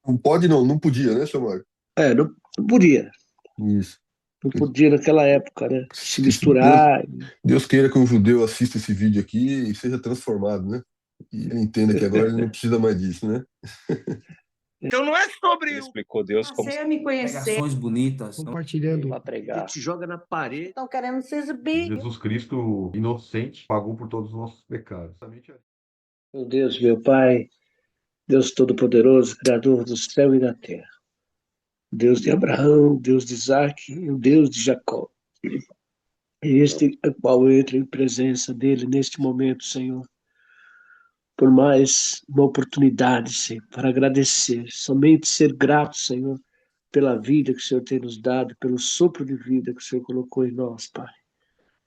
Não pode, não, não podia, né, Samuel? Não podia. Isso. Não podia naquela época, né? Se Que se Deus, misturar. Deus queira que um judeu assista esse vídeo aqui e seja transformado, né? E ele entenda que agora ele não precisa mais disso, né? Então não é sobre Ele o. explicou Deus como Passei a me conhecer. Pregações bonitas. Compartilhando. Para pregar. Te joga na parede. Estão querendo se exibir. Jesus Cristo, inocente, pagou por todos os nossos pecados. Justamente assim. Meu Deus, meu Pai, Deus Todo-Poderoso, Criador do céu e da terra. Deus de Abraão, Deus de Isaac e o Deus de Jacó. Este é o qual eu entro em presença dele neste momento, Senhor, por mais uma oportunidade, Senhor, para agradecer, somente ser grato, Senhor, pela vida que o Senhor tem nos dado, pelo sopro de vida que o Senhor colocou em nós, Pai.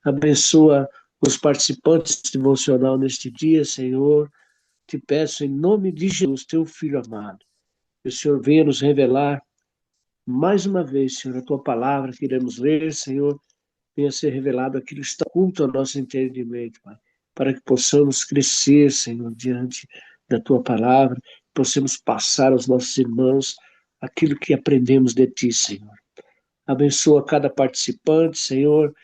Abençoa os participantes devocional neste dia, Senhor. Te peço em nome de Jesus, teu Filho amado, que o Senhor venha nos revelar mais uma vez, Senhor, a tua palavra que iremos ler, Senhor, venha ser revelado aquilo que está oculto ao nosso entendimento, Pai, para que possamos crescer, Senhor, diante da tua palavra, possamos passar aos nossos irmãos aquilo que aprendemos de ti, Senhor. Abençoa cada participante, Senhor,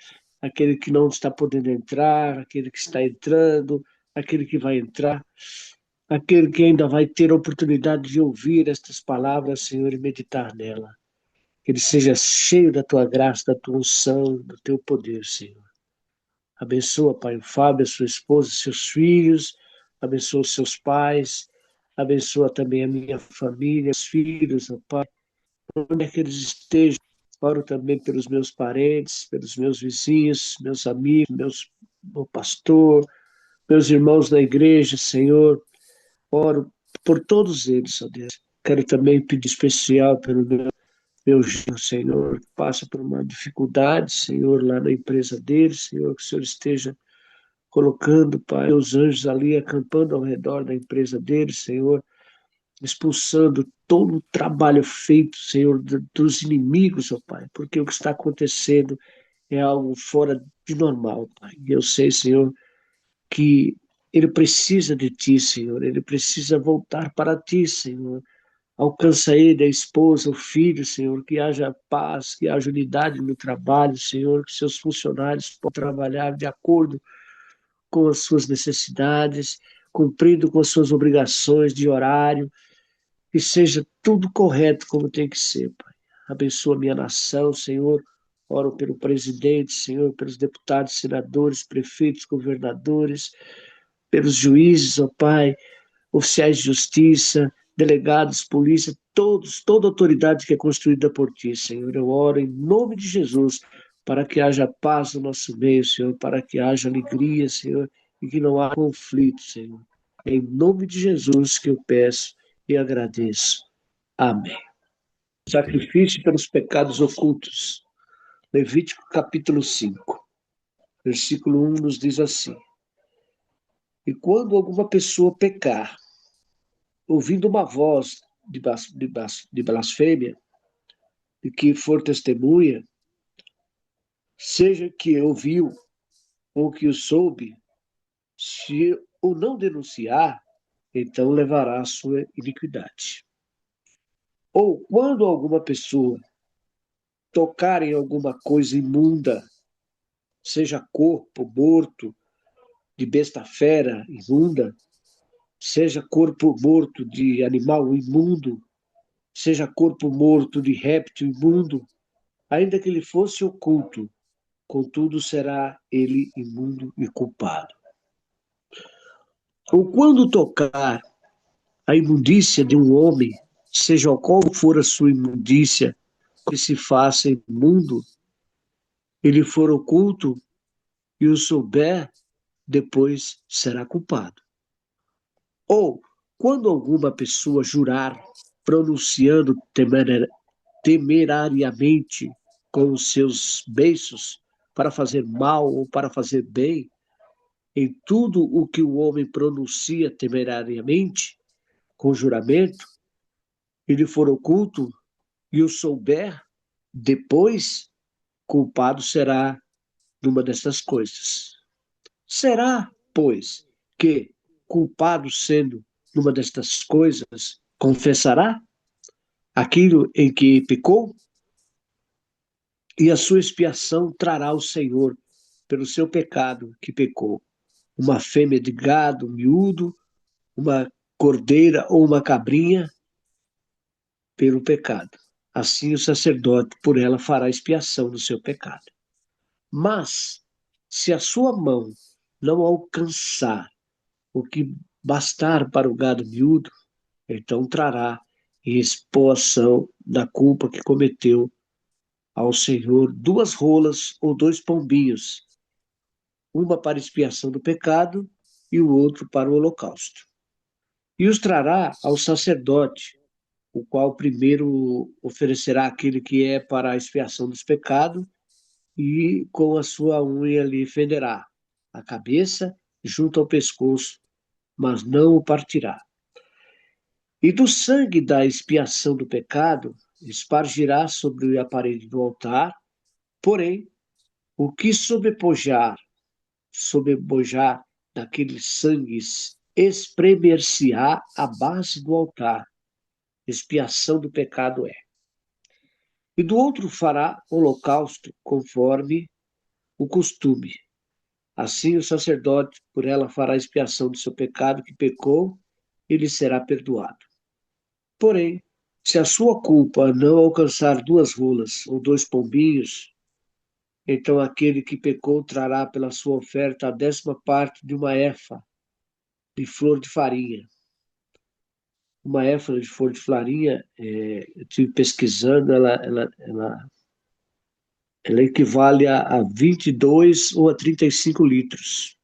aquele que não está podendo entrar, aquele que está entrando, aquele que vai entrar, aquele que ainda vai ter a oportunidade de ouvir estas palavras, Senhor, e meditar nela. Que ele seja cheio da tua graça, da tua unção, do teu poder, Senhor. Abençoa, Pai, o Fábio, a sua esposa, seus filhos, abençoa os seus pais, abençoa também a minha família, os filhos, ó Pai, onde é que eles estejam. Oro também pelos meus parentes, pelos meus vizinhos, meus amigos, meu pastor, meus irmãos da igreja, Senhor. Oro por todos eles, ó Deus. Quero também pedir especial pelo meu Senhor, que passa por uma dificuldade, Senhor, lá na empresa dele, Senhor, que o Senhor esteja colocando, Pai, os anjos ali acampando ao redor da empresa dele, Senhor, expulsando todo o trabalho feito, Senhor, dos inimigos, ó Pai, porque o que está acontecendo é algo fora de normal, Pai. E eu sei, Senhor, que ele precisa de Ti, Senhor, ele precisa voltar para Ti, Senhor. Alcança ele, a esposa, o filho, Senhor, que haja paz, que haja unidade no trabalho, Senhor, que seus funcionários possam trabalhar de acordo com as suas necessidades, cumprindo com as suas obrigações de horário, que seja tudo correto como tem que ser, Pai. Abençoa a minha nação, Senhor. Oro pelo presidente, Senhor, pelos deputados, senadores, prefeitos, governadores, pelos juízes, ó Pai, oficiais de justiça, delegados, polícia, todos, toda autoridade que é construída por Ti, Senhor. Eu oro em nome de Jesus para que haja paz no nosso meio, Senhor, para que haja alegria, Senhor, e que não haja conflito, Senhor. Em nome de Jesus que eu peço e agradeço. Amém. Sacrifício pelos pecados ocultos. Levítico capítulo 5, versículo 1 nos diz assim: E quando alguma pessoa pecar, ouvindo uma voz de blasfêmia, de que for testemunha, seja que ouviu ou que o soube, se o não denunciar, então levará a sua iniquidade. Ou quando alguma pessoa tocar em alguma coisa imunda, seja corpo morto de besta fera imunda, seja corpo morto de animal imundo, seja corpo morto de réptil imundo, ainda que ele fosse oculto, contudo será ele imundo e culpado. Ou quando tocar a imundícia de um homem, seja qual for a sua imundícia, que se faça imundo, ele for oculto e o souber, depois será culpado. Ou quando alguma pessoa jurar, pronunciando temerariamente com os seus beiços, para fazer mal ou para fazer bem, em tudo o que o homem pronuncia temerariamente, com juramento, ele for oculto e o souber, depois culpado será numa dessas coisas. Será, pois, que, culpado sendo numa destas coisas, confessará? aquilo em que pecou, e a sua expiação trará o Senhor pelo seu pecado que pecou. Uma fêmea de gado miúdo, uma cordeira ou uma cabrinha pelo pecado. Assim o sacerdote por ela fará expiação do seu pecado. Mas, se a sua mão não alcançar o que bastar para o gado miúdo, então trará em expiação da culpa que cometeu ao Senhor 2 rolas ou 2 pombinhos, uma para expiação do pecado e o outro para o holocausto. E os trará ao sacerdote, o qual primeiro oferecerá aquele que é para a expiação dos pecados, e com a sua unha lhe fenderá a cabeça junto ao pescoço, mas não o partirá. E do sangue da expiação do pecado espargirá sobre a parede do altar, porém, o que sobrepujar daqueles sangues espremer-se-á a base do altar, expiação do pecado é. E do outro fará holocausto, conforme o costume. Assim o sacerdote por ela fará expiação do seu pecado que pecou, e lhe será perdoado. Porém, se a sua culpa não alcançar 2 rolas ou 2 pombinhos, então aquele que pecou trará pela sua oferta a 10ª parte de uma éfa de flor de farinha. Uma éfa de flor de farinha, eu estive pesquisando, ela equivale a 22 ou a 35 litros,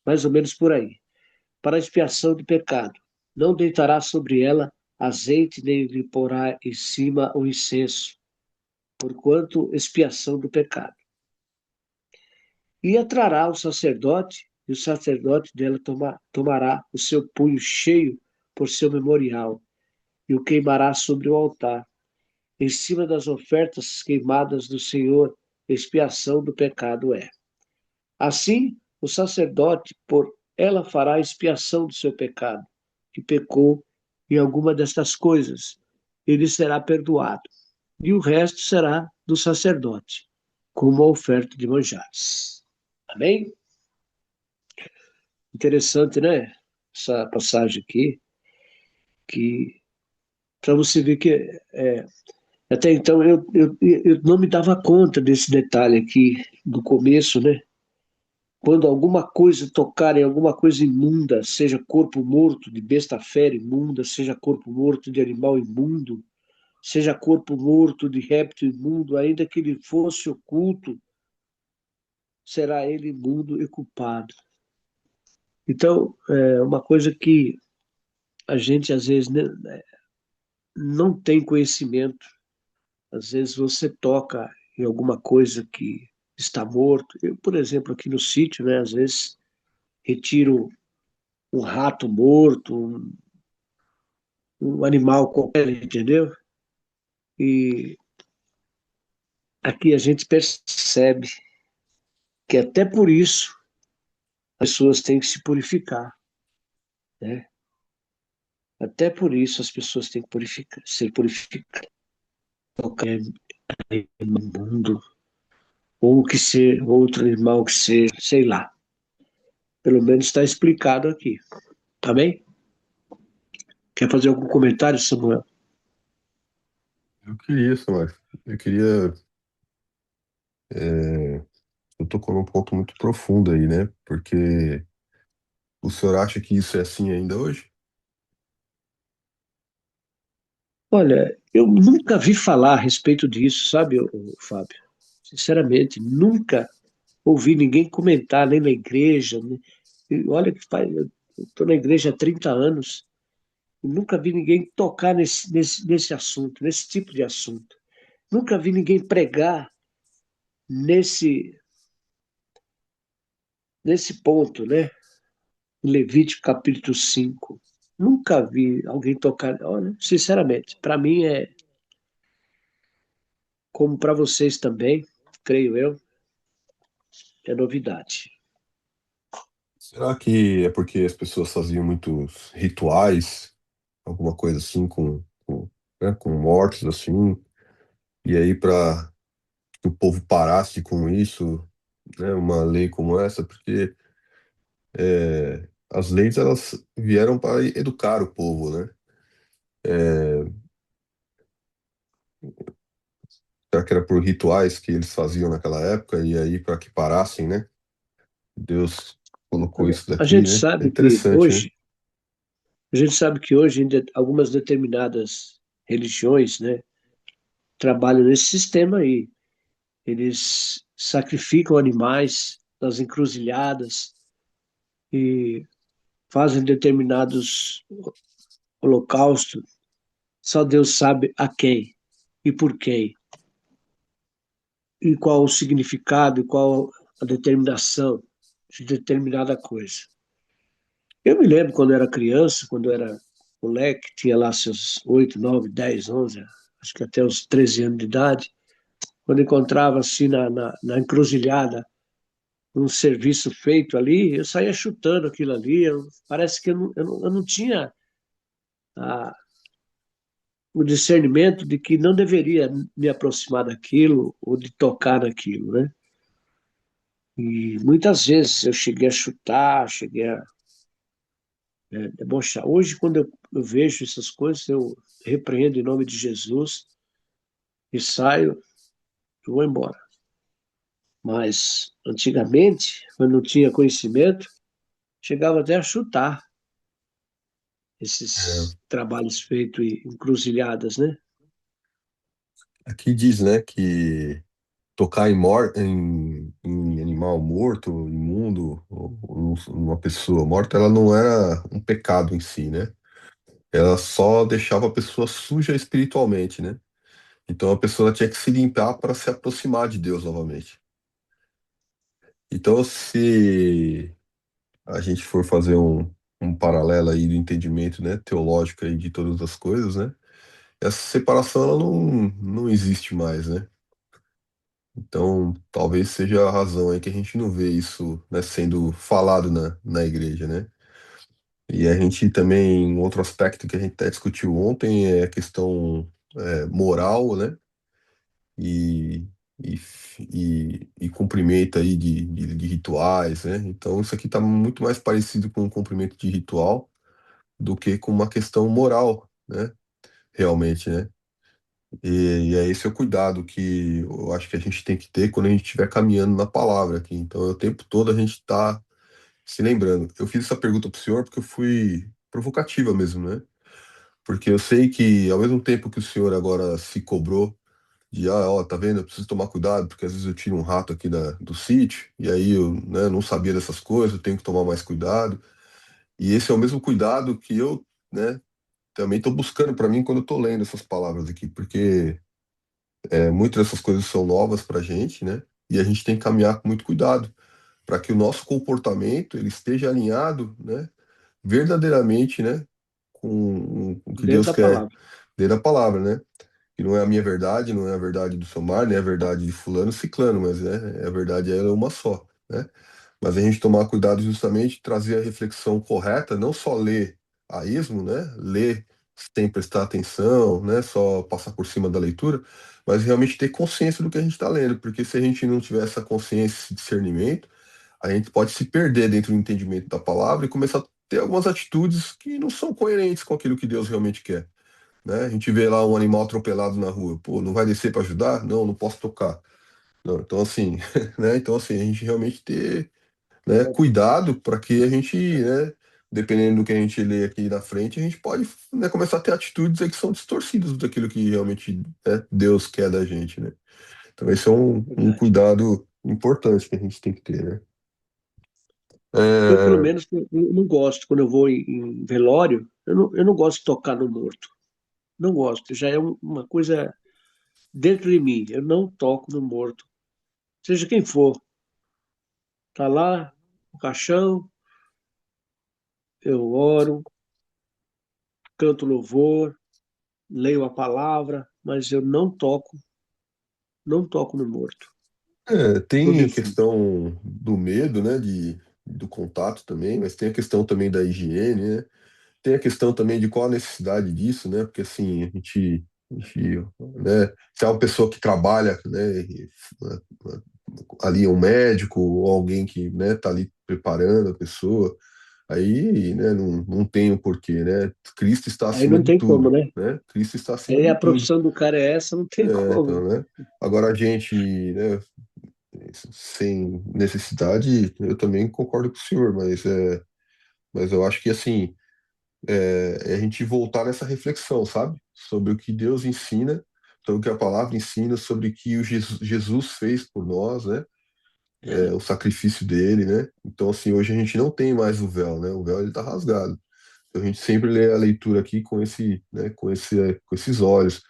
mais ou menos por aí, para a expiação do pecado. Não deitará sobre ela azeite, nem lhe porá em cima o incenso, porquanto expiação do pecado. E a trará ao sacerdote, e o sacerdote dela tomará o seu punho cheio por seu memorial, e o queimará sobre o altar, em cima das ofertas queimadas do Senhor, expiação do pecado é. Assim, o sacerdote por ela fará expiação do seu pecado, que pecou em alguma destas coisas, ele será perdoado, e o resto será do sacerdote, como a oferta de manjares. Amém? Interessante, né? Essa passagem aqui, que para você ver que até então eu não me dava conta desse detalhe aqui do começo, né? Quando alguma coisa tocar em alguma coisa imunda, seja corpo morto de besta fera imunda, seja corpo morto de animal imundo, seja corpo morto de réptil imundo, ainda que ele fosse oculto, será ele imundo e culpado. Então, é uma coisa que a gente às vezes não tem conhecimento. Às vezes você toca em alguma coisa que está morto. Eu, por exemplo, aqui no sítio, né, às vezes retiro um rato morto, um animal qualquer, entendeu? E aqui a gente percebe que até por isso as pessoas têm que se purificar, né? Até por isso as pessoas têm que ser purificadas. Qualquer imundo, ou que ser outro animal que seja, sei lá. Pelo menos está explicado aqui. Tá bem? Quer fazer algum comentário, Samuel? Eu queria, Samar. Eu queria. é, Eu tocou num ponto muito profundo aí, né? Porque o senhor acha que isso é assim ainda hoje? Olha, eu nunca vi falar a respeito disso, sabe, Fábio? Sinceramente, nunca ouvi ninguém comentar, nem na igreja. E olha que eu estou na igreja há 30 anos e nunca vi ninguém tocar nesse assunto, nesse tipo de assunto. Nunca vi ninguém pregar nesse, nesse ponto, né? Levítico capítulo 5. Nunca vi alguém tocar. Olha, sinceramente, para mim é como para vocês também, creio eu, é novidade. Será que é porque as pessoas faziam muitos rituais, alguma coisa assim, né, com mortos assim, e aí para que o povo parasse com isso, né, uma lei como essa, porque as leis elas vieram para educar o povo, né? É, será que era por rituais que eles faziam naquela época, e aí para que parassem, né? Deus colocou Olha, isso daqui, né? É interessante, né? a gente sabe que hoje algumas determinadas religiões, né, trabalham nesse sistema aí. Eles sacrificam animais nas encruzilhadas e fazem determinados holocaustos. Só Deus sabe a quem e por quem, e qual o significado, e qual a determinação de determinada coisa. Eu me lembro quando eu era criança, quando eu era moleque, tinha lá seus 8, 9, 10, 11, acho que até os 13 anos de idade, quando encontrava assim na encruzilhada um serviço feito ali, eu saía chutando aquilo ali. Parece que eu não tinha a, o discernimento de que não deveria me aproximar daquilo ou de tocar naquilo, né? E muitas vezes eu cheguei a chutar, cheguei a debochar. Hoje, quando eu vejo essas coisas, eu repreendo em nome de Jesus e saio e vou embora. Mas antigamente, quando não tinha conhecimento, chegava até a chutar É. esses trabalhos feitos em encruzilhadas, né? Aqui diz, né, que tocar em animal morto, imundo, ou numa pessoa morta, ela não era um pecado em si, né? Ela só deixava a pessoa suja espiritualmente, né? Então a pessoa tinha que se limpar para se aproximar de Deus novamente. Então, se a gente for fazer um paralelo aí do entendimento, né, teológico aí de todas as coisas, né? Essa separação ela não existe mais, né? Então, talvez seja a razão aí que a gente não vê isso, né, sendo falado na igreja, né? E a gente também, um outro aspecto que a gente até discutiu ontem é a questão moral, né? E, e cumprimento aí de rituais, né? Então, isso aqui está muito mais parecido com um cumprimento de ritual do que com uma questão moral, né? Realmente, né? E é esse o cuidado que eu acho que a gente tem que ter quando a gente estiver caminhando na palavra aqui. Então, o tempo todo a gente está se lembrando. Eu fiz essa pergunta para o senhor porque eu fui provocativa mesmo, né? Porque eu sei que, ao mesmo tempo que o senhor agora se cobrou de, ó, tá vendo, eu preciso tomar cuidado, porque às vezes eu tiro um rato aqui do sítio, e aí eu, né, não sabia dessas coisas, eu tenho que tomar mais cuidado. E esse é o mesmo cuidado que eu, né, também estou buscando para mim quando eu estou lendo essas palavras aqui, porque muitas dessas coisas são novas para a gente, né? E a gente tem que caminhar com muito cuidado para que o nosso comportamento ele esteja alinhado, né? Verdadeiramente, né? Com o que Dentro Deus da quer palavra. dentro da palavra, né? Que não é a minha verdade, não é a verdade do Somar, nem é a verdade de fulano, ciclano, mas a verdade é uma só, né? Mas a gente tomar cuidado justamente trazer a reflexão correta, não só ler a esmo, né? Ler sem prestar atenção, né? Só passar por cima da leitura, mas realmente ter consciência do que a gente está lendo, porque se a gente não tiver essa consciência, esse discernimento, a gente pode se perder dentro do entendimento da palavra e começar a ter algumas atitudes que não são coerentes com aquilo que Deus realmente quer, né? A gente vê lá um animal atropelado na rua, pô, não vai descer para ajudar? Não, não posso tocar. Não, então assim, né? Então assim, a gente realmente ter, né, cuidado para que a gente, né, dependendo do que a gente lê aqui na frente, a gente pode, né, começar a ter atitudes aí que são distorcidas daquilo que realmente, né, Deus quer da gente, né? Então esse é um Verdade. cuidado importante que a gente tem que ter, né? Eu, pelo É, menos, eu não gosto, quando eu vou em velório, eu não gosto de tocar no morto. Não gosto. Já é uma coisa dentro de mim. Eu não toco no morto. Seja quem for. Tá lá, no caixão, eu oro, canto louvor, leio a palavra, mas eu não toco no morto, no tem a defunto. questão do medo, né, do contato também, mas tem a questão também da higiene, né? tem a questão também de qual a necessidade disso, né? Porque assim, né, se é uma pessoa que trabalha, né, ali um médico ou alguém que, né, tá ali preparando a pessoa, aí, né, não tem o porquê, né? Cristo está Aí acima não de tem como, tudo, né? né? Cristo está acima Aí de a tudo. profissão do cara é essa, não tem como. Então, né? Agora a gente, né, sem necessidade, eu também concordo com o senhor, mas eu acho que assim, é a gente voltar nessa reflexão, sabe? Sobre o que Deus ensina, sobre o que a palavra ensina, sobre o que o Jesus fez por nós, né? O sacrifício dele, né? Então, assim, hoje a gente não tem mais o véu, né? O véu ele tá rasgado. Então, a gente sempre lê a leitura aqui com esse, né? Com esses olhos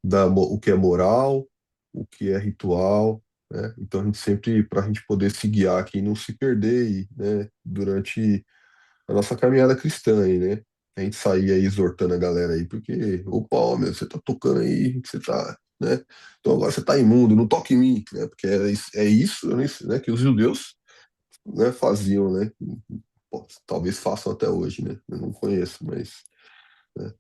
o que é moral, o que é ritual, né? Então, a gente sempre, para a gente poder se guiar aqui e não se perder, né? Durante a nossa caminhada cristã aí, né? A gente sair aí exortando a galera aí, porque, opa, ó, meu, você tá tocando aí, você tá, né? Então agora você tá imundo, não toque em mim, né? Porque é isso, né, que os judeus, né, faziam, né? Pô, talvez façam até hoje, né? Eu não conheço, mas, né?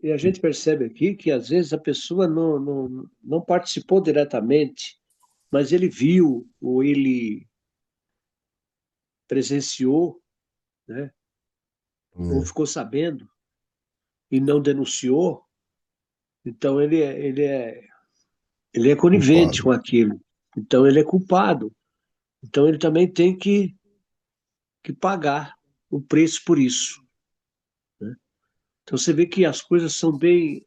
E a gente percebe aqui que às vezes a pessoa não participou diretamente, mas ele viu ou ele presenciou, né? Ou É, ficou sabendo e não denunciou, então ele é conivente culpado. com aquilo. Então ele é culpado. Então ele também tem que pagar o preço por isso, né? Então você vê que as coisas são bem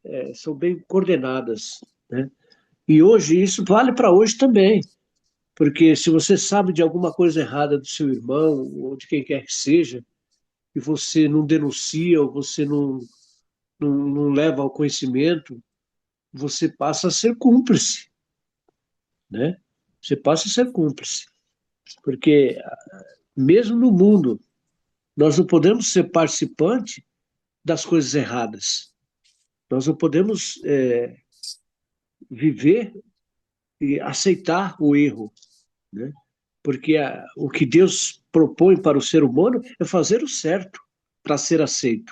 coordenadas, né? E hoje isso vale para hoje também. Porque se você sabe de alguma coisa errada do seu irmão ou de quem quer que seja, e você não denuncia ou você não leva ao conhecimento, você passa a ser cúmplice, né? Você passa a ser cúmplice. Porque mesmo no mundo, nós não podemos ser participante das coisas erradas. Nós não podemos viver e aceitar o erro, né? Porque o que Deus propõe para o ser humano é fazer o certo para ser aceito.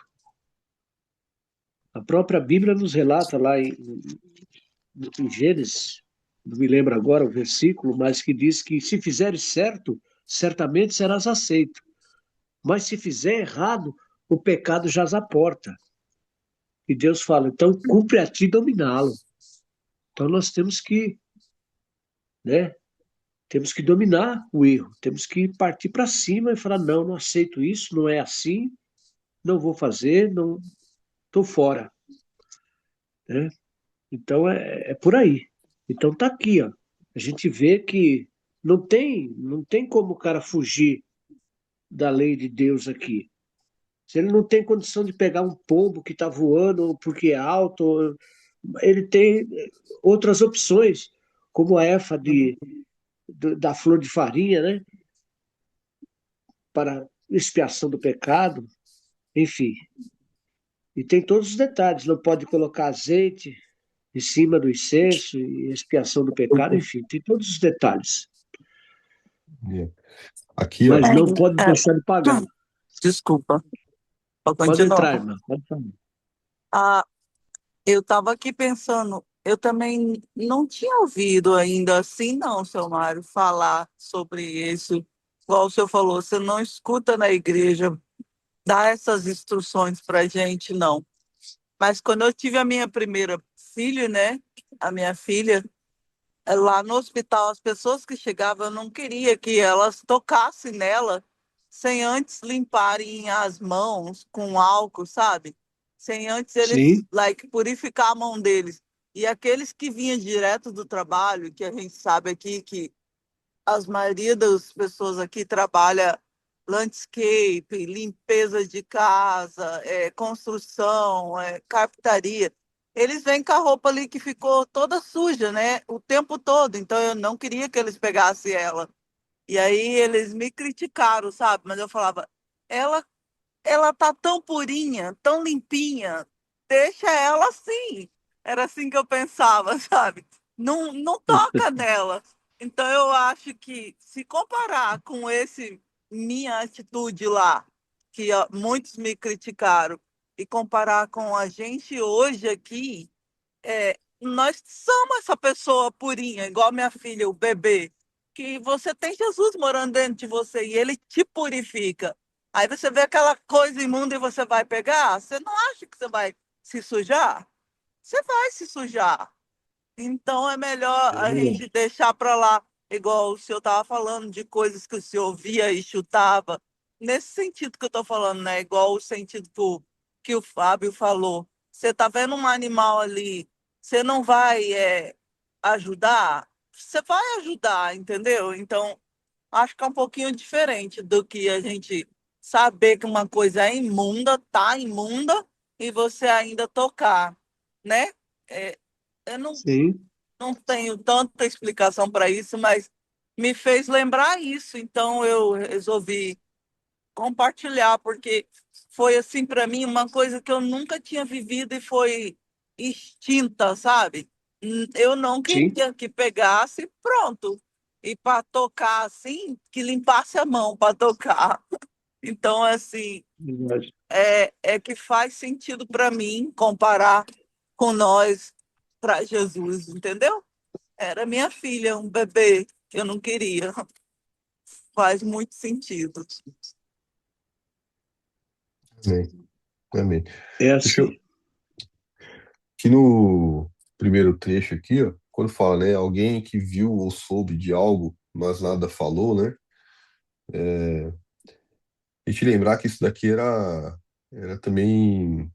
A própria Bíblia nos relata lá em Gênesis, não me lembro agora o versículo, mas que diz que se fizeres certo, certamente serás aceito. Mas se fizer errado, o pecado jaz à porta. E Deus fala, então cumpre a ti dominá-lo. Então nós temos que, né, temos que dominar o erro, temos que partir para cima e falar, não, não aceito isso, não é assim, não vou fazer, não estou fora, né? Então é por aí. Então tá aqui, ó. A gente vê que não tem como o cara fugir da lei de Deus aqui. Se ele não tem condição de pegar um pombo que está voando ou porque é alto, ele tem outras opções, como a erva da flor de farinha, né? Para expiação do pecado, enfim. E tem todos os detalhes. Não pode colocar azeite em cima do incenso e expiação do pecado, enfim, tem todos os detalhes. É. Aqui, ó, Mas não pode É, deixar de pagar. desculpa, pode Pode continuar. entrar, irmã. Pode falar. Ah, eu estava aqui pensando, eu também não tinha ouvido ainda assim, não, seu Mário, falar sobre isso. Igual o senhor falou, você não escuta na igreja dar essas instruções para gente, não. Mas quando eu tive a minha primeira filha, né? A minha filha, lá no hospital, as pessoas que chegavam, eu não queria que elas tocassem nela sem antes limparem as mãos com álcool, sabe? Sem antes eles, Sim, like, purificar a mão deles. E aqueles que vinham direto do trabalho, que a gente sabe aqui que as maioria das pessoas aqui trabalha landscape, limpeza de casa, construção, carpintaria. Eles vêm com a roupa ali que ficou toda suja, né? O tempo todo. Então eu não queria que eles pegassem ela. E aí eles me criticaram, sabe? Mas eu falava, ela ela tá tão purinha, tão limpinha, deixa ela assim. Era assim que eu pensava, sabe? Não toca nela. Então eu acho que se comparar com esse minha atitude lá que ó, muitos me criticaram, e comparar com a gente hoje aqui, nós somos essa pessoa purinha, igual minha filha, o bebê, que você tem Jesus morando dentro de você e ele te purifica. Aí você vê aquela coisa imunda e você vai pegar, você não acha que você vai se sujar? Você vai se sujar. Então é melhor É a verdade. gente deixar para lá, igual o senhor estava falando de coisas que o senhor via e chutava. Nesse sentido que eu estou falando, né? Igual o sentido que o Fábio falou. Você está vendo um animal ali, você não vai ajudar? Você vai ajudar, entendeu? Então, acho que é um pouquinho diferente do que a gente saber que uma coisa é imunda, tá imunda, e você ainda tocar, né? É, eu Sim, não tenho tanta explicação para isso, mas me fez lembrar isso, então eu resolvi compartilhar, porque foi assim para mim uma coisa que eu nunca tinha vivido e foi extinta, sabe? Eu não sim, queria que pegasse, pronto. E para tocar assim, que limpasse a mão para tocar. Então, assim, verdade. é que faz sentido para mim comparar com nós para Jesus, entendeu? Era minha filha, um bebê que eu não queria. Faz muito sentido. Amém. Amém. É Deixa assim. eu, aqui no primeiro trecho aqui, ó, quando fala, né, alguém que viu ou soube de algo, mas nada falou, né? A gente lembrar que isso daqui era também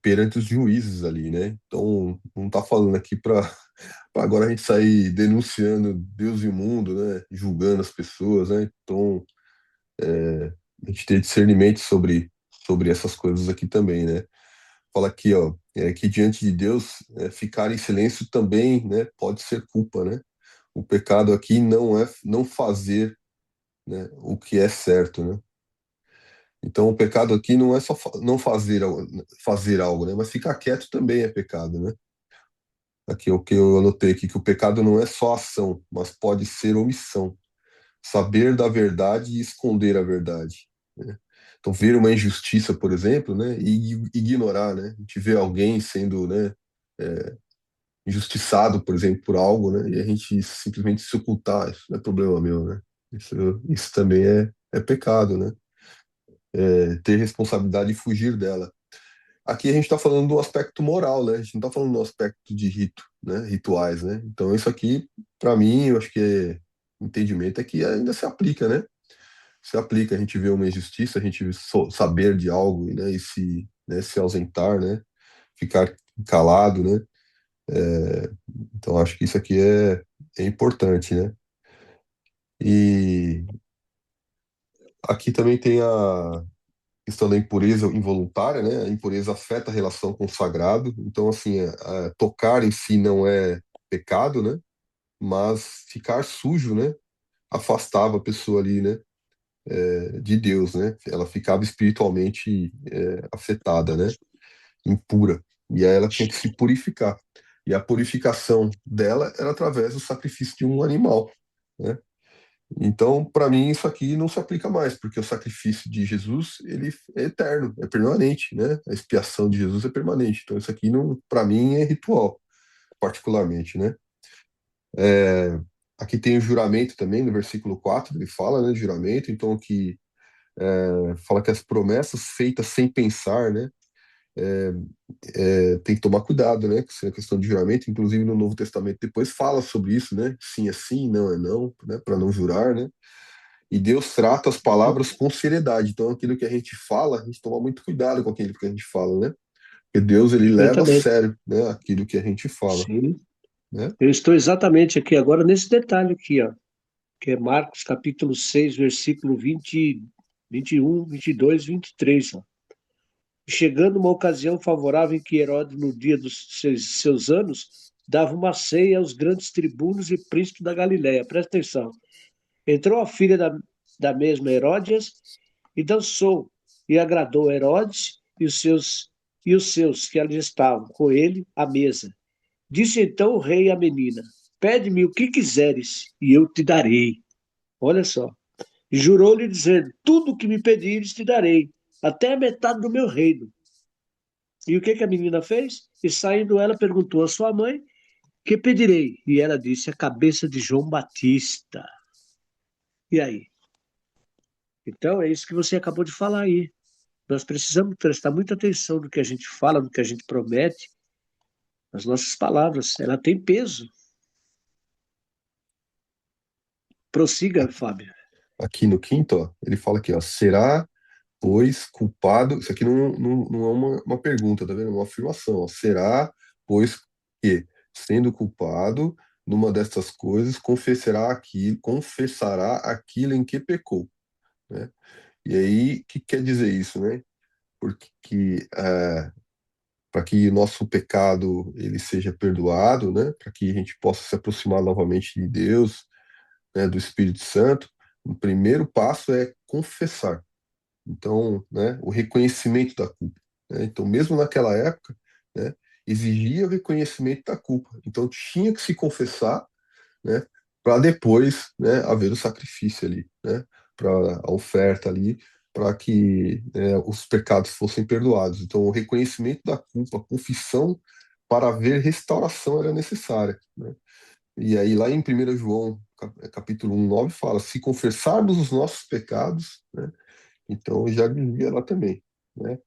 perante os juízes ali, né? Então, não tá falando aqui para agora a gente sair denunciando Deus e o mundo, né? Julgando as pessoas, né? Então, a gente ter discernimento sobre essas coisas aqui também, né? Fala aqui, ó, que diante de Deus, ficar em silêncio também, né? Pode ser culpa, né? O pecado aqui não é não fazer, né, o que é certo, né? Então, o pecado aqui não é só não fazer algo, né? Mas ficar quieto também é pecado, né? Aqui o que eu anotei aqui, que o pecado não é só ação, mas pode ser omissão. Saber da verdade e esconder a verdade, né? Então, ver uma injustiça, por exemplo, né? E ignorar, né? A gente vê alguém sendo, né, injustiçado, por exemplo, por algo, né? E a gente simplesmente se ocultar, isso não é problema meu, né? Isso também é pecado, né? Ter responsabilidade e fugir dela. Aqui a gente está falando do aspecto moral, né? A gente não está falando do aspecto de rito, né? Rituais, né? Então isso aqui, para mim, eu acho que entendimento é que ainda se aplica, né? Se aplica, a gente vê uma injustiça, a gente vê saber de algo, né? E se ausentar, né? Ficar calado, né? Então acho que isso aqui é importante, né? E aqui também tem a questão da impureza involuntária, né? A impureza afeta a relação com o sagrado. Então, assim, tocar em si não é pecado, né? Mas ficar sujo, né? Afastava a pessoa ali, né? De Deus, né? Ela ficava espiritualmente afetada, né? Impura. E aí ela tinha que se purificar. E a purificação dela era através do sacrifício de um animal, né? Então, para mim, isso aqui não se aplica mais, porque o sacrifício de Jesus, ele é eterno, é permanente, né? A expiação de Jesus é permanente. Então, isso aqui, não, para mim, é ritual, particularmente, né? É, aqui tem o juramento também, no versículo 4 ele fala, né, de juramento, então, que fala que as promessas feitas sem pensar, né? Tem que tomar cuidado, né? Com essa questão de juramento, inclusive no Novo Testamento depois fala sobre isso, né? Sim é sim, não é não, né? Para não jurar, né? E Deus trata as palavras com seriedade. Então, aquilo que a gente fala, a gente toma muito cuidado com aquilo que a gente fala, né? Porque Deus, ele leva a Perfeitamente. sério, né, aquilo que a gente fala, Sim. né? Eu estou exatamente aqui agora nesse detalhe aqui, ó, que é Marcos capítulo 6 versículo 21, 22, 23. Ó. Chegando uma ocasião favorável em que Herodes, no dia dos seus anos, dava uma ceia aos grandes tribunos e príncipes da Galiléia. Presta atenção. Entrou a filha da mesma Heródias e dançou, e agradou Herodes e os seus que ali estavam com ele à mesa. Disse então o rei à menina: Pede-me o que quiseres, e eu te darei. Olha só. Jurou-lhe, dizendo: Tudo o que me pedires te darei, até a metade do meu reino. E o que que a menina fez? E saindo ela perguntou à sua mãe, que pedirei? E ela disse, a cabeça de João Batista. E aí? Então é isso que você acabou de falar aí. Nós precisamos prestar muita atenção no que a gente fala, no que a gente promete. As nossas palavras, ela tem peso. Prossiga, Fábio. Aqui no quinto, ó, ele fala aqui, ó, será, pois, culpado. Isso aqui não é uma pergunta, tá vendo? É uma afirmação, ó. Será, pois, que, sendo culpado numa destas coisas, confessará aquilo em que pecou, né? E aí, o que quer dizer isso, né? Porque para que nosso pecado ele seja perdoado, né? Para que a gente possa se aproximar novamente de Deus, né? Do Espírito Santo, o primeiro passo é confessar. Então, né? O reconhecimento da culpa, né? Então, mesmo naquela época, né? Exigia o reconhecimento da culpa. Então, tinha que se confessar, né? Para depois, né? Haver o sacrifício ali, né? Para a oferta ali, para que os pecados fossem perdoados. Então, o reconhecimento da culpa, a confissão para haver restauração era necessária, né? E aí, lá em 1 João, capítulo 1:9, fala: se confessarmos os nossos pecados, né? Então, já dizia lá também, né?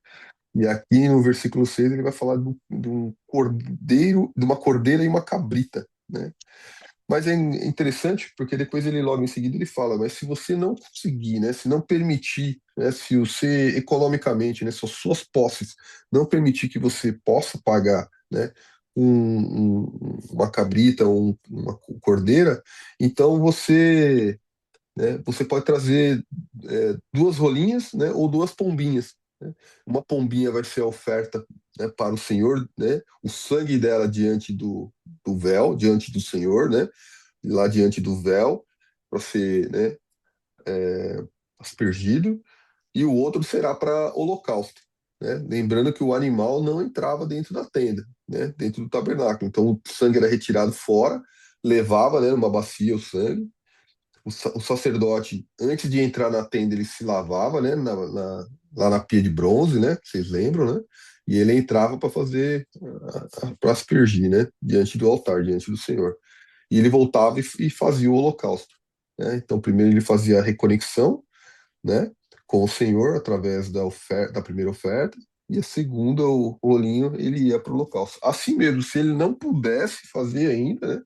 E aqui no versículo 6 ele vai falar de um cordeiro, de uma cordeira e uma cabrita, né? Mas é interessante porque depois ele logo em seguida ele fala, mas se você não conseguir, né, se não permitir, né, se você economicamente, né, se as suas posses não permitir que você possa pagar, né, uma cabrita ou uma cordeira, então você pode trazer duas rolinhas, né, ou duas pombinhas, né? Uma pombinha vai ser a oferta, né, para o Senhor, né, o sangue dela diante do véu, diante do Senhor, né, lá diante do véu, para ser, né, aspergido, e o outro será para holocausto, né? Lembrando que o animal não entrava dentro da tenda, né, dentro do tabernáculo. Então o sangue era retirado fora, levava, né, numa bacia o sangue. O sacerdote, antes de entrar na tenda, ele se lavava, né, lá na pia de bronze, né? Vocês lembram, né? E ele entrava para fazer, para aspergir, né? Diante do altar, diante do Senhor. E ele voltava e fazia o holocausto, né? Então, primeiro ele fazia a reconexão, né, com o Senhor através da oferta, da primeira oferta, e a segunda, o rolinho, ele ia para o holocausto. Assim mesmo, se ele não pudesse fazer ainda, né,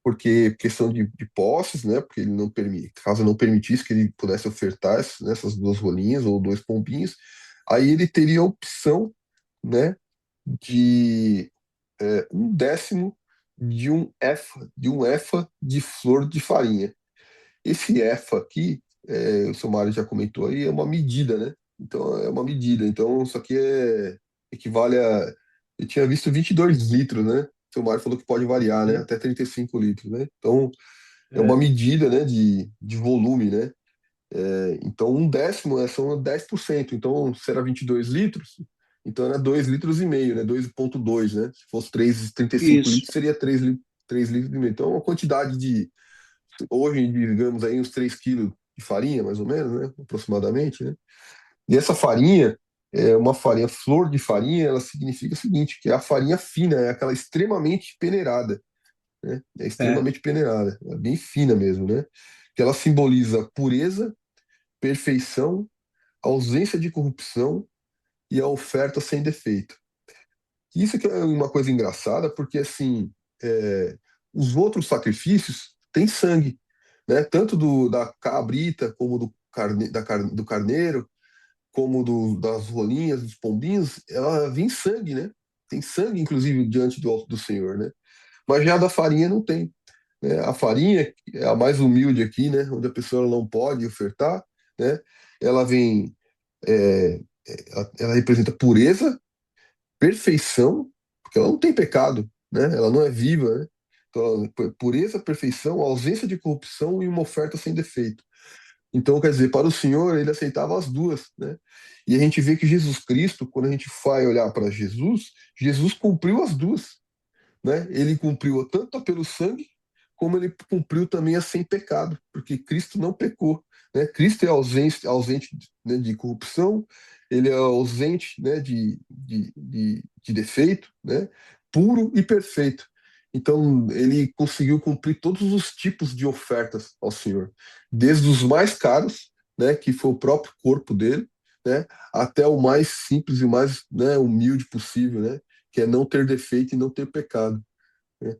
porque questão de posses, né, porque ele não permite, caso não permitisse que ele pudesse ofertar essas duas rolinhas ou dois pombinhos, aí ele teria a opção, né, de um décimo de um efa de flor de farinha. Esse efa aqui, o seu Mário já comentou aí, é uma medida, né? Então, é uma medida. Então, isso aqui equivale a. Eu tinha visto 22 litros, né? O seu Mário falou que pode variar, né? Sim. Até 35 litros, né? Então, é uma É, medida, né? De volume, né? Então, um décimo são 10%. Então, se era 22 litros, então era 2,5 litros, né? 2,2, né? Se fosse 3,35 isso. litros, seria 3 litros e meio. Então, é uma quantidade hoje, digamos aí, uns 3 quilos de farinha, mais ou menos, né? Aproximadamente, né? E essa farinha, é uma farinha, flor de farinha, ela significa o seguinte, que é a farinha fina, é aquela extremamente peneirada, né? É É, extremamente peneirada, é bem fina mesmo, né? Que ela simboliza pureza, perfeição, ausência de corrupção e a oferta sem defeito. Isso que é uma coisa engraçada, porque assim, os outros sacrifícios têm sangue, né? Tanto da cabrita, como do carneiro, como das rolinhas, dos pombinhos, ela vem sangue, né? Tem sangue, inclusive, diante do Senhor, né? Mas já da farinha não tem, né? A farinha é a mais humilde aqui, né? Onde a pessoa não pode ofertar, né? Ela vem, é, ela representa pureza, perfeição, porque ela não tem pecado, né? Ela não é viva, né? Então, pureza, perfeição, ausência de corrupção e uma oferta sem defeito. Então, quer dizer, para o Senhor, ele aceitava as duas, né? E a gente vê que Jesus Cristo, quando a gente vai olhar para Jesus, Jesus cumpriu as duas, né? Ele cumpriu tanto pelo sangue, como ele cumpriu também a sem pecado, porque Cristo não pecou, né? Cristo é ausente, né, de corrupção, ele é ausente, né, de defeito, né? Puro e perfeito. Então, ele conseguiu cumprir todos os tipos de ofertas ao Senhor, desde os mais caros, né, que foi o próprio corpo dele, né, até o mais simples e mais, né, humilde possível, né, que é não ter defeito e não ter pecado, né?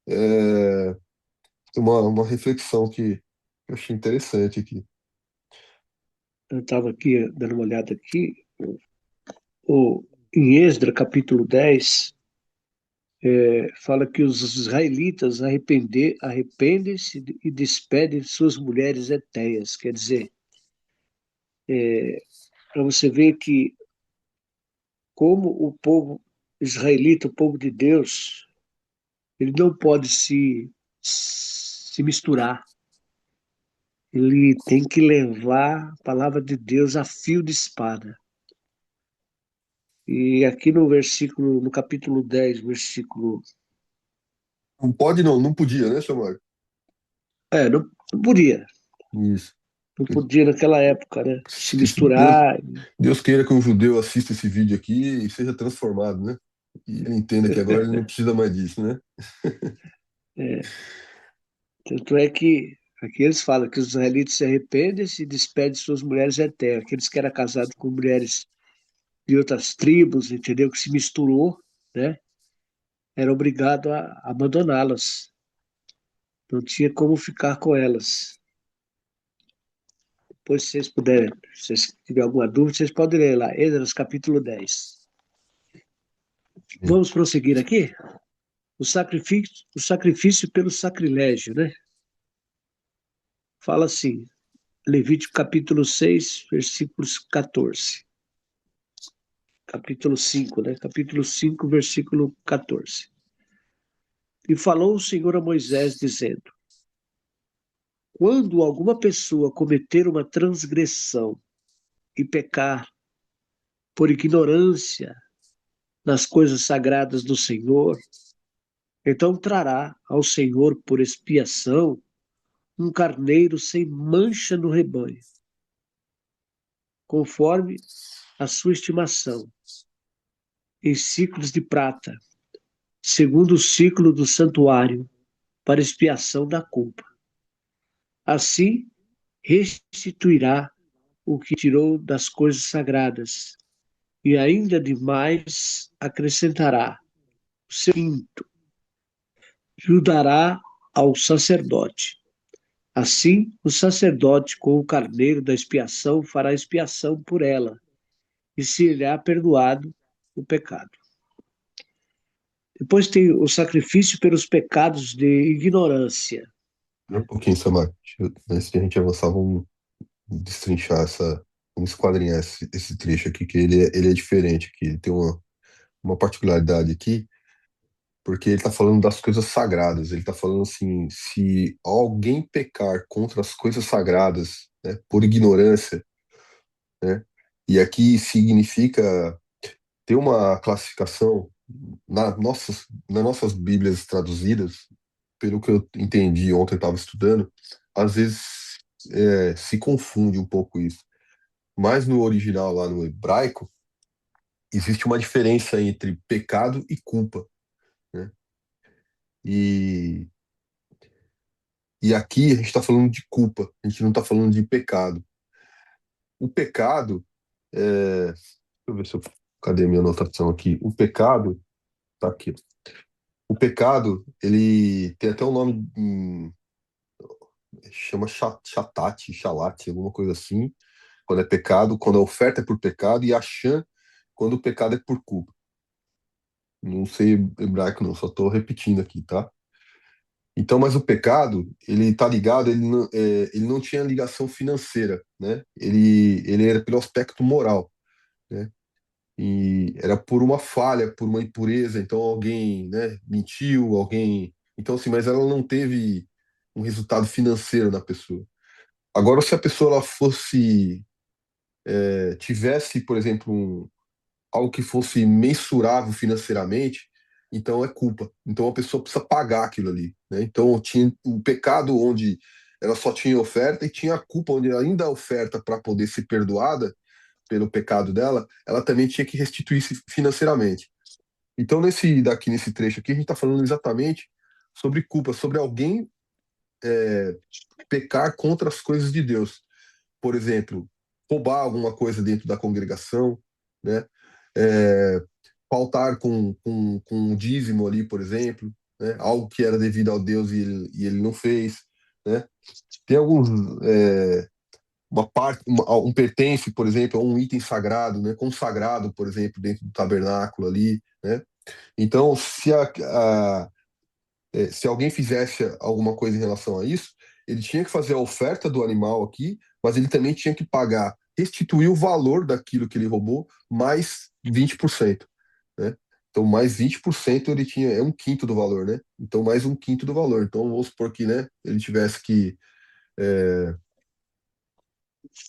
É uma reflexão que eu achei interessante aqui. Eu estava aqui dando uma olhada aqui, em Esdra, capítulo 10, fala que os israelitas arrependem-se e despedem suas mulheres etéias. Quer dizer, para você ver que como o povo israelita, o povo de Deus, ele não pode se misturar. Ele tem que levar a palavra de Deus a fio de espada. E aqui no versículo, no capítulo 10, versículo. Não pode, não, não podia, né, Samuel? Não podia. Isso. Não podia naquela época, né? Se Que Deus, misturar. Deus queira que um judeu assista esse vídeo aqui e seja transformado, né? E ele entenda que agora ele não precisa mais disso, né? É, tanto é que aqui eles falam que os israelitas se arrependem e se despedem de suas mulheres eternas. Aqueles que eram casados com mulheres de outras tribos, entendeu? Que se misturou, né? Era obrigado a abandoná-las. Não tinha como ficar com elas. Depois, se vocês puderem, se vocês tiverem alguma dúvida, vocês podem ler lá, Esdras capítulo 10. Vamos prosseguir aqui? O sacrifício pelo sacrilégio, né? Fala assim, Levítico capítulo 6, versículos 14. Capítulo 5, né? Capítulo 5, versículo 14. E falou o Senhor a Moisés, dizendo: quando alguma pessoa cometer uma transgressão e pecar por ignorância nas coisas sagradas do Senhor, então trará ao Senhor por expiação um carneiro sem mancha no rebanho, conforme a sua estimação, em ciclos de prata, segundo o ciclo do santuário, para expiação da culpa. Assim, restituirá o que tirou das coisas sagradas, e ainda demais acrescentará o seu quinto, e o dará ao sacerdote. Assim, o sacerdote, com o carneiro da expiação, fará expiação por ela, e será perdoado o pecado. Depois tem o sacrifício pelos pecados de ignorância. Um pouquinho, Samuel. Antes de a gente avançar, vamos destrinchar vamos esquadrinhar esse trecho aqui, que ele é diferente aqui. Ele tem uma particularidade aqui, porque ele está falando das coisas sagradas. Ele está falando assim, se alguém pecar contra as coisas sagradas, né, por ignorância, né, e aqui significa ter uma classificação nas nossas Bíblias traduzidas, pelo que eu entendi ontem, eu estava estudando, às vezes se confunde um pouco isso. Mas no original, lá no hebraico, existe uma diferença entre pecado e culpa, né? E, e aqui a gente está falando de culpa, a gente não está falando de pecado. O pecado, deixa eu ver se eu, cadê a minha anotação aqui? O pecado, tá aqui. O pecado, ele tem até um nome, chama chatate, chalate, alguma coisa assim, quando é pecado, quando a oferta é por pecado, e achã, quando o pecado é por culpa. Não sei hebraico não, só estou repetindo aqui, tá? Então, mas o pecado, ele tá ligado, ele não tinha ligação financeira, né? Ele era pelo aspecto moral, né? E era por uma falha, por uma impureza, então alguém, né, mentiu, alguém... Então, assim, mas ela não teve um resultado financeiro na pessoa. Agora, se a pessoa ela fosse, tivesse, por exemplo, algo que fosse mensurável financeiramente, então é culpa. Então a pessoa precisa pagar aquilo ali, né? Então tinha o pecado onde ela só tinha oferta e tinha a culpa, onde ainda a oferta para poder ser perdoada pelo pecado dela, ela também tinha que restituir financeiramente. Então, nesse trecho aqui, a gente está falando exatamente sobre culpa, sobre alguém pecar contra as coisas de Deus. Por exemplo, roubar alguma coisa dentro da congregação, né? É, faltar com um dízimo ali, por exemplo, né? Algo que era devido ao Deus e ele não fez, né? Tem alguns, uma parte, um pertence, por exemplo, a um item sagrado, né? Consagrado, por exemplo, dentro do tabernáculo ali, né? Então, se alguém fizesse alguma coisa em relação a isso, ele tinha que fazer a oferta do animal aqui, mas ele também tinha que pagar, restituir o valor daquilo que ele roubou, mais 20%, né? Então, mais 20% ele tinha, é um quinto do valor, né? Então, mais um quinto do valor. Então, vamos supor que, né, ele tivesse que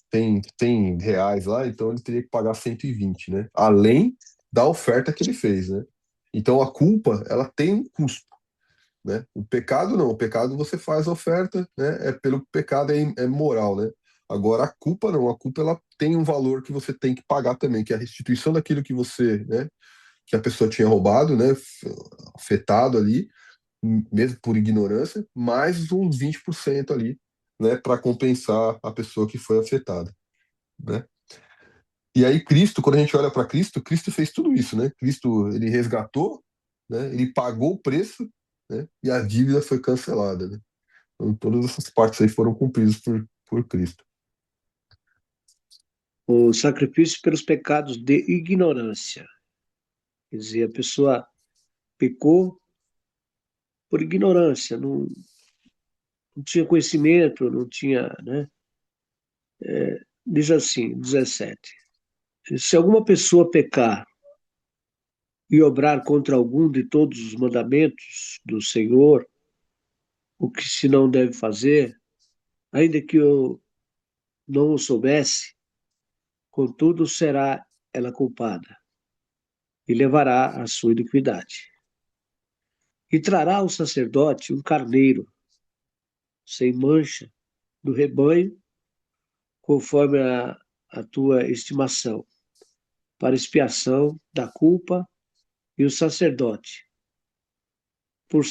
tem reais lá, então ele teria que pagar 120, né? Além da oferta que ele fez, né? Então, a culpa, ela tem um custo, né? O pecado não, o pecado você faz a oferta, né? É pelo pecado é moral, né? Agora a culpa não, a culpa ela tem um valor que você tem que pagar também, que é a restituição daquilo que você, né? Que a pessoa tinha roubado, né? Afetado ali, mesmo por ignorância, mais uns 20% ali, né? Para compensar a pessoa que foi afetada, né? E aí Cristo, quando a gente olha para Cristo, Cristo fez tudo isso, né? Cristo ele resgatou, né? Ele pagou o preço, né? E a dívida foi cancelada, né? Então, todas essas partes aí foram cumpridas por Cristo. O sacrifício pelos pecados de ignorância. Quer dizer, a pessoa pecou por ignorância, não tinha conhecimento, não tinha, né? Diz assim, 17. Se alguma pessoa pecar e obrar contra algum de todos os mandamentos do Senhor, o que se não deve fazer, ainda que eu não o soubesse, contudo será ela culpada e levará a sua iniquidade. E trará ao sacerdote um carneiro sem mancha do rebanho, conforme a tua estimação, para expiação da culpa, e o sacerdote, por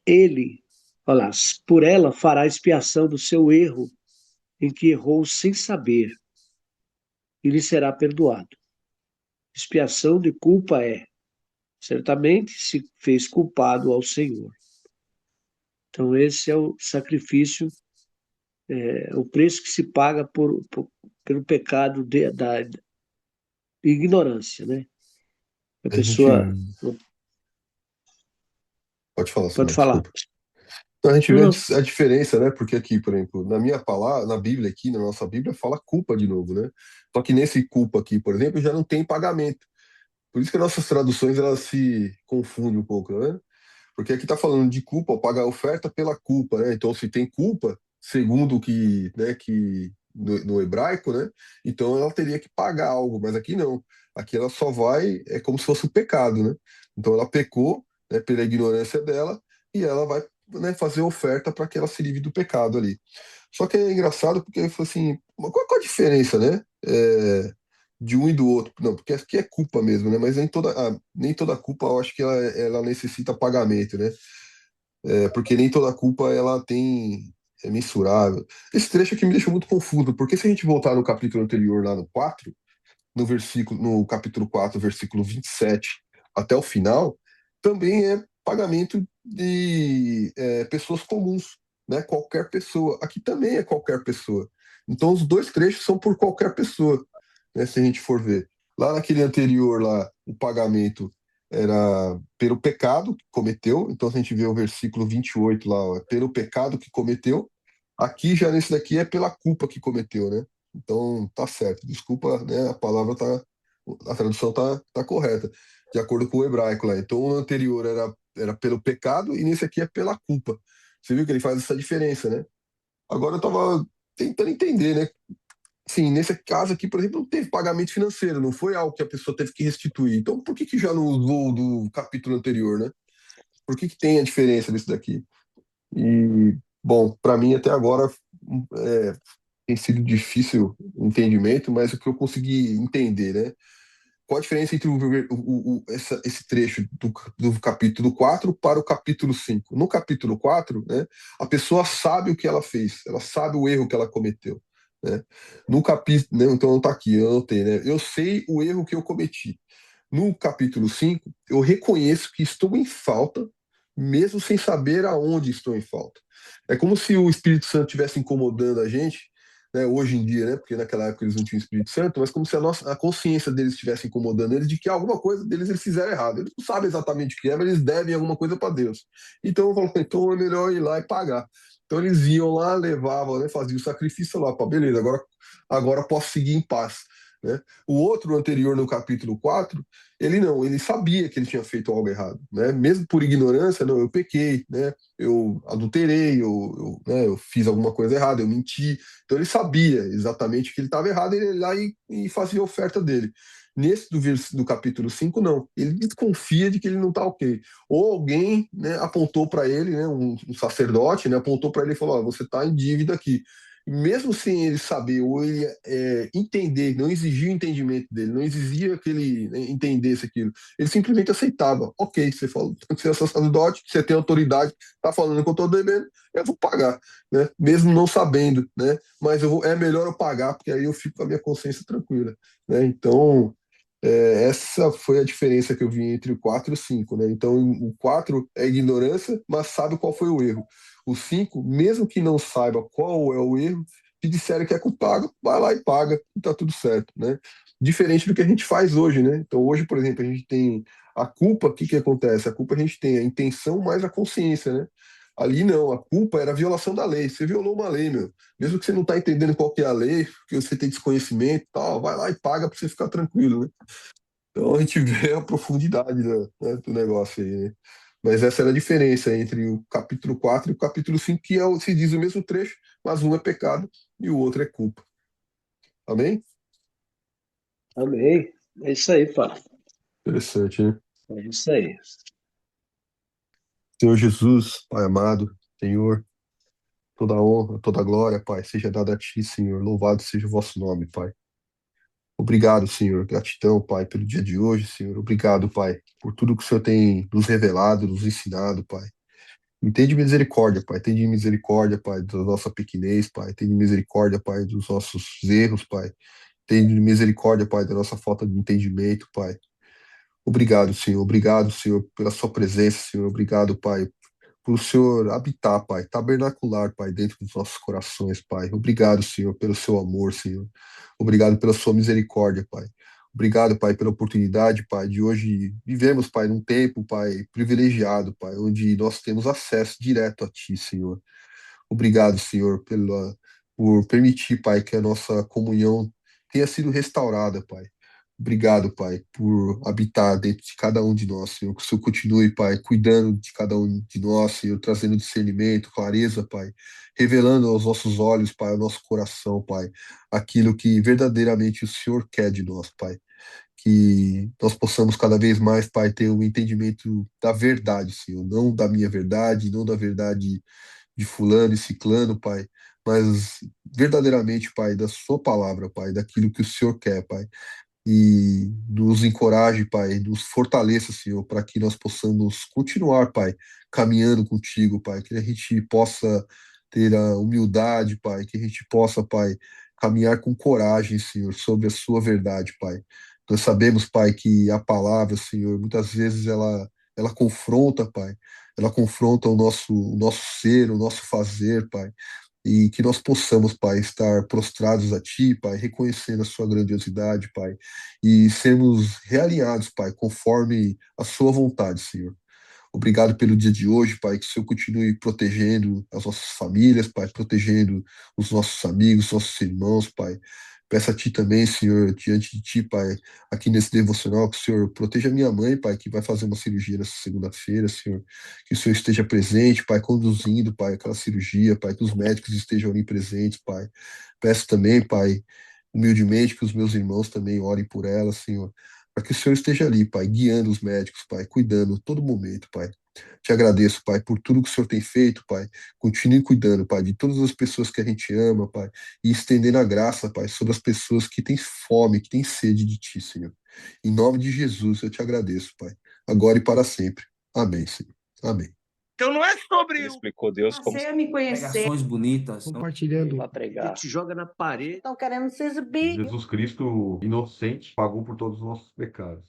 ele, olha, por ela fará expiação do seu erro em que errou sem saber, e lhe será perdoado. Expiação de culpa é, certamente se fez culpado ao Senhor. Então esse é o sacrifício, o preço que se paga pelo pecado da ignorância, né? A A gente pessoa pode falar, pode Samuel, falar. desculpa. Então, a gente Não, vê não. a diferença, né? Porque aqui, por exemplo, na minha palavra, na Bíblia aqui, na nossa Bíblia, fala culpa de novo, né? Só que nesse culpa aqui, por exemplo, já não tem pagamento. Por isso que nossas traduções elas se confundem um pouco, né? Porque aqui está falando de culpa, ó, pagar a oferta pela culpa, né? Então, se tem culpa, segundo o que, né, que no hebraico, né? Então ela teria que pagar algo, mas aqui não. Aqui ela só vai, é como se fosse um pecado, né? Então ela pecou, né, pela ignorância dela e ela vai, né, fazer oferta para que ela se livre do pecado ali. Só que é engraçado porque ele falou assim, mas qual é a diferença, né? De um e do outro. Não, porque aqui é culpa mesmo, né? Mas nem toda culpa eu acho que ela necessita pagamento, né? Porque nem toda culpa ela é mensurável. Esse trecho aqui me deixou muito confuso, porque se a gente voltar no capítulo anterior, lá no 4 no capítulo 4 versículo 27 até o final, também é pagamento de pessoas comuns, né? Qualquer pessoa. Aqui também é qualquer pessoa. Então os dois trechos são por qualquer pessoa, né? Se a gente for ver. Lá naquele anterior, lá, o pagamento era pelo pecado que cometeu. Então, se a gente vê o versículo 28 lá, ó, é pelo pecado que cometeu. Aqui, já nesse daqui, é pela culpa que cometeu, né? Então, tá certo. Desculpa, né? A tradução tá correta, de acordo com o hebraico lá. Então, o anterior era pelo pecado e nesse aqui é pela culpa. Você viu que ele faz essa diferença, né? Agora eu tava tentando entender, né? Sim, nesse caso aqui, por exemplo, não teve pagamento financeiro, não foi algo que a pessoa teve que restituir. Então, por que que já não usou do capítulo anterior, né? Por que que tem a diferença desse daqui? E Bom, para mim até agora é, tem sido difícil o entendimento, mas o que eu consegui entender, né? Qual a diferença entre esse trecho do capítulo 4 para o capítulo 5? No capítulo 4, né, a pessoa sabe o que ela fez, ela sabe o erro que ela cometeu. Né? No capítulo, né, então está aqui, eu anotei, né? Eu sei o erro que eu cometi. No capítulo 5, eu reconheço que estou em falta, mesmo sem saber aonde estou em falta. É como se o Espírito Santo estivesse incomodando a gente, né, hoje em dia, né, porque naquela época eles não tinham Espírito Santo, mas como se a consciência deles estivesse incomodando eles de que alguma coisa deles eles fizeram errado. Eles não sabem exatamente o que é, mas eles devem alguma coisa para Deus. Então, eu falo, então é melhor ir lá e pagar. Então eles iam lá, levavam, né, faziam o sacrifício lá, pá, beleza, agora posso seguir em paz. Né? O outro anterior no capítulo 4 ele não, ele sabia que ele tinha feito algo errado, né? Mesmo por ignorância, não, eu pequei, né? Eu adulterei, né, eu fiz alguma coisa errada, eu menti. Então ele sabia exatamente que ele estava errado, ele ia lá e fazia a oferta dele. Nesse do capítulo 5 não. Ele desconfia de que ele não está ok. Ou alguém, né, apontou para ele, né, um sacerdote, né, apontou para ele e falou: "Ó, você está em dívida aqui." Mesmo sem ele saber ou ele entender, não exigia o entendimento dele, não exigia que ele, né, entendesse aquilo. Ele simplesmente aceitava. Ok, você falou que você é sacerdote, você tem autoridade, está falando que eu estou devendo, eu vou pagar, né? Mesmo não sabendo, né? Mas é melhor eu pagar, porque aí eu fico com a minha consciência tranquila, né? Então, essa foi a diferença que eu vi entre o 4 e o 5, né? Então, o 4 é ignorância, mas sabe qual foi o erro. O 5, mesmo que não saiba qual é o erro, se disserem que é culpado, vai lá e paga, e tá tudo certo, né? Diferente do que a gente faz hoje, né? Então, hoje, por exemplo, a gente tem a culpa, o que que acontece? A culpa a gente tem a intenção mais a consciência, né? Ali não, a culpa era a violação da lei. Você violou uma lei, meu. Mesmo que você não tá entendendo qual que é a lei, que você tem desconhecimento e tal, vai lá e paga para você ficar tranquilo, né? Então a gente vê a profundidade do negócio aí, né? Mas essa era a diferença entre o capítulo 4 e o capítulo 5, que se diz o mesmo trecho, mas um é pecado e o outro é culpa. Amém? Amém. É isso aí, Fábio. Interessante, né? É isso aí. Senhor Jesus, Pai amado, Senhor, toda a honra, toda a glória, Pai, seja dada a Ti, Senhor. Louvado seja o vosso nome, Pai. Obrigado, Senhor. Gratidão, Pai, pelo dia de hoje, Senhor. Obrigado, Pai, por tudo que o Senhor tem nos revelado, nos ensinado, Pai. Entende misericórdia, Pai. Tende misericórdia, Pai, da nossa pequenez, Pai. Tende misericórdia, Pai, dos nossos erros, Pai. Tende misericórdia, Pai, da nossa falta de entendimento, Pai. Obrigado, Senhor. Obrigado, Senhor, pela sua presença, Senhor. Obrigado, Pai, por o Senhor habitar, Pai, tabernacular, Pai, dentro dos nossos corações, Pai. Obrigado, Senhor, pelo seu amor, Senhor. Obrigado pela sua misericórdia, Pai. Obrigado, Pai, pela oportunidade, Pai, de hoje vivemos, Pai, num tempo, Pai, privilegiado, Pai, onde nós temos acesso direto a Ti, Senhor. Obrigado, Senhor, por permitir, Pai, que a nossa comunhão tenha sido restaurada, Pai. Obrigado, Pai, por habitar dentro de cada um de nós, Senhor. Que o Senhor continue, Pai, cuidando de cada um de nós, Senhor, trazendo discernimento, clareza, Pai, revelando aos nossos olhos, Pai, ao nosso coração, Pai, aquilo que verdadeiramente o Senhor quer de nós, Pai. Que nós possamos cada vez mais, Pai, ter um entendimento da verdade, Senhor, não da minha verdade, não da verdade de fulano e ciclano, Pai, mas verdadeiramente, Pai, da sua palavra, Pai, daquilo que o Senhor quer, Pai. E nos encoraje, Pai, nos fortaleça, Senhor, para que nós possamos continuar, Pai, caminhando contigo, Pai, que a gente possa ter a humildade, Pai, que a gente possa, Pai, caminhar com coragem, Senhor, sobre a sua verdade, Pai. Nós sabemos, Pai, que a palavra, Senhor, muitas vezes ela confronta, Pai, ela confronta o nosso ser, o nosso fazer, Pai, e que nós possamos, Pai, estar prostrados a Ti, Pai, reconhecendo a Sua grandiosidade, Pai, e sermos realinhados, Pai, conforme a Sua vontade, Senhor. Obrigado pelo dia de hoje, Pai, que o Senhor continue protegendo as nossas famílias, Pai, protegendo os nossos amigos, os nossos irmãos, Pai. Peço a Ti também, Senhor, diante de Ti, Pai, aqui nesse devocional, que o Senhor proteja minha mãe, Pai, que vai fazer uma cirurgia nessa segunda-feira, Senhor. Que o Senhor esteja presente, Pai, conduzindo, Pai, aquela cirurgia, Pai, que os médicos estejam ali presentes, Pai. Peço também, Pai, humildemente, que os meus irmãos também orem por ela, Senhor, para que o Senhor esteja ali, Pai, guiando os médicos, Pai, cuidando todo momento, Pai. Te agradeço, Pai, por tudo que o Senhor tem feito, Pai. Continue cuidando, Pai, de todas as pessoas que a gente ama, Pai, e estendendo a graça, Pai, sobre as pessoas que têm fome, que têm sede de Ti, Senhor. Em nome de Jesus, eu te agradeço, Pai, agora e para sempre. Amém, Senhor. Amém. Então não é sobre Ele o explicou Deus como Passei a me conhecer. Pregações bonitas. Compartilhando, para pregar. te joga na parede. Estão querendo se exibir. Jesus Cristo, inocente, pagou por todos os nossos pecados.